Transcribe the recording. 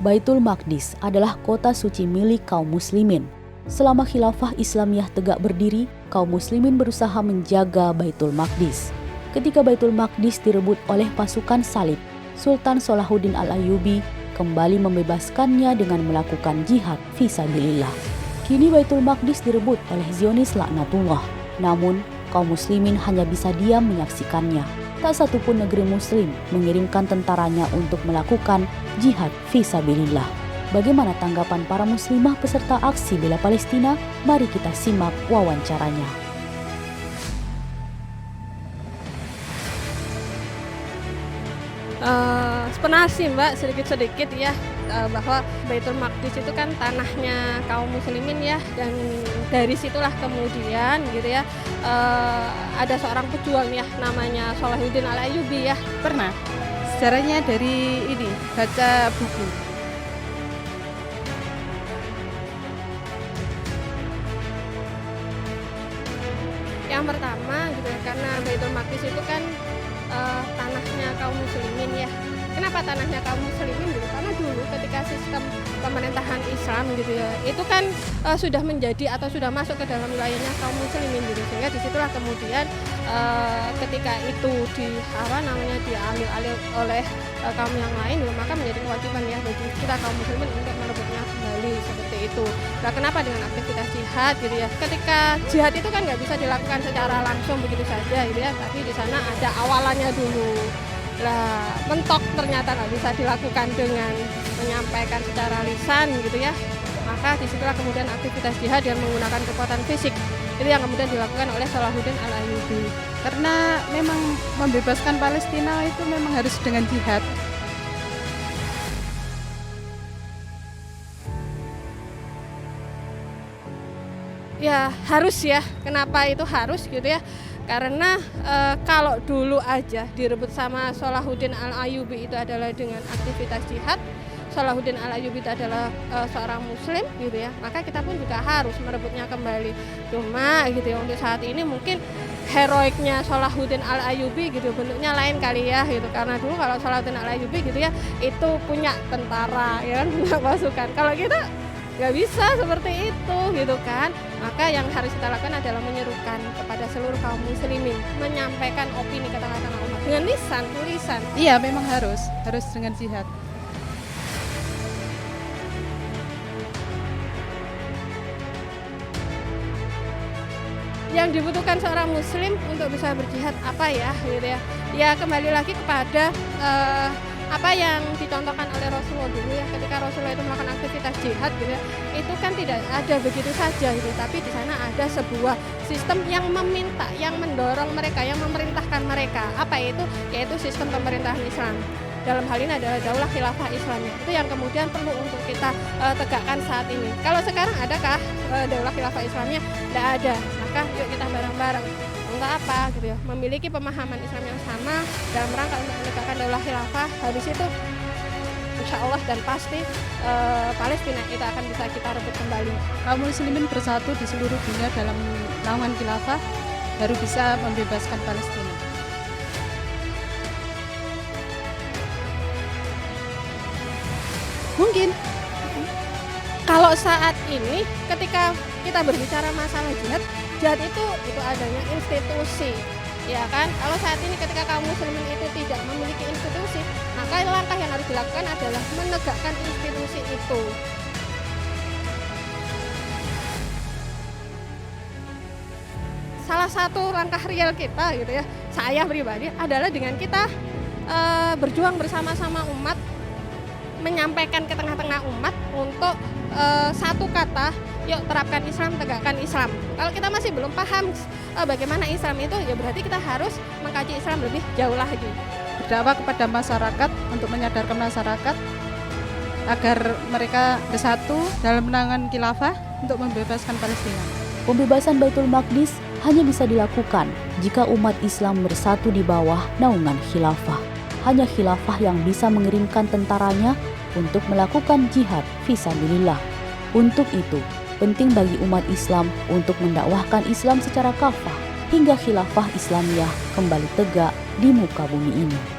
Baitul Maqdis adalah kota suci milik kaum muslimin. Selama khilafah Islamiyah tegak berdiri, kaum muslimin berusaha menjaga Baitul Maqdis. Ketika Baitul Maqdis direbut oleh pasukan salib, Sultan Salahuddin Al-Ayyubi kembali membebaskannya dengan melakukan jihad fisabilillah. Kini Baitul Maqdis direbut oleh Zionis laknatullah. Namun, kaum muslimin hanya bisa diam menyaksikannya. Tak satupun negeri muslim mengirimkan tentaranya untuk melakukan jihad fisabilillah. Bagaimana tanggapan para muslimah peserta aksi bela Palestina? Mari kita simak wawancaranya. Pernah sih Mbak, sedikit-sedikit ya, bahwa Baitul Maqdis itu kan tanahnya kaum muslimin ya, dan dari situlah kemudian gitu ya, ada seorang pejuang ya namanya Salahuddin Al-Ayyubi ya. Pernah, sejarahnya dari ini, baca buku. Yang pertama gitu ya, karena Baitul Maqdis itu kan tanahnya kaum muslimin ya. Kenapa tanahnya kaum muslimin gitu? Karena dulu ketika sistem pemerintahan Islam gitu ya, itu kan sudah menjadi atau sudah masuk ke dalam wilayahnya kaum muslimin gitu. Sehingga disitulah kemudian ketika itu diambil alih oleh kaum yang lain, maka menjadi kewajiban ya bagi kita kaum muslimin untuk merebutnya kembali seperti itu. Nah, kenapa dengan aktivitas jihad gitu ya? Ketika jihad itu kan nggak bisa dilakukan secara langsung begitu saja gitu ya, tapi di sana ada awalannya dulu. Lah, mentok ternyata nggak bisa dilakukan dengan menyampaikan secara lisan gitu ya. Maka disitulah kemudian aktivitas jihad yang menggunakan kekuatan fisik itu yang kemudian dilakukan oleh Salahuddin Al-Ayyubi. Karena memang membebaskan Palestina itu memang harus dengan jihad. Ya harus ya. Kenapa itu harus gitu ya? Karena kalau dulu aja direbut sama Salahuddin Al-Ayyubi itu adalah dengan aktivitas jihad, Salahuddin Al-Ayyubi itu adalah seorang muslim gitu ya, maka kita pun juga harus merebutnya kembali. Cuma gitu ya, untuk saat ini mungkin heroiknya Salahuddin Al-Ayyubi gitu bentuknya lain kali ya gitu, karena dulu kalau Salahuddin Al-Ayyubi gitu ya itu punya tentara ya kan, punya pasukan. Kalau kita nggak bisa seperti itu gitu kan. Maka yang harus kita lakukan adalah menyerukan kepada seluruh kaum muslimin, menyampaikan opini ke tengah-tengah umat dengan lisan, tulisan. Iya, memang harus dengan jihad. Yang dibutuhkan seorang muslim untuk bisa berjihad apa ya gitu ya. Ya kembali lagi kepada apa yang dicontohkan oleh Rasulullah dulu ya, ketika Rasulullah itu melakukan aktivitas jihad gitu ya, itu kan tidak ada begitu saja gitu, tapi di sana ada sebuah sistem yang meminta, yang mendorong mereka, yang memerintahkan mereka. Apa itu? Yaitu sistem pemerintahan Islam. Dalam hal ini adalah daulah khilafah Islamiyah. Itu yang kemudian perlu untuk kita tegakkan saat ini. Kalau sekarang adakah daulah khilafah Islamiyah? Tidak ada. Maka yuk kita bareng-bareng untuk apa gitu ya, memiliki pemahaman Islam yang sama dalam rangka untuk menegakkan daulah khilafah. Habis itu insya Allah dan pasti Palestina itu akan bisa kita rebut kembali. Kaum muslimin bersatu di seluruh dunia dalam naungan khilafah baru bisa membebaskan Palestina. Mungkin kalau saat ini ketika kita berbicara masalah jihad itu adanya institusi, ya kan? Kalau saat ini ketika kaum muslimin itu tidak memiliki institusi, maka langkah yang harus dilakukan adalah menegakkan institusi itu. Salah satu langkah real kita gitu ya, saya pribadi adalah dengan kita berjuang bersama-sama umat, menyampaikan ke tengah-tengah umat untuk satu kata, yuk terapkan Islam, tegakkan Islam. Kalau kita masih belum paham bagaimana Islam itu, ya berarti kita harus mengkaji Islam lebih jauh lagi. Berdakwah kepada masyarakat untuk menyadarkan masyarakat agar mereka bersatu dalam naungan khilafah untuk membebaskan Palestina. Pembebasan Baitul Maqdis hanya bisa dilakukan jika umat Islam bersatu di bawah naungan khilafah. Hanya khilafah yang bisa mengirimkan tentaranya untuk melakukan jihad fisabilillah. Untuk itu, penting bagi umat Islam untuk mendakwahkan Islam secara kafah hingga khilafah Islamiyah kembali tegak di muka bumi ini.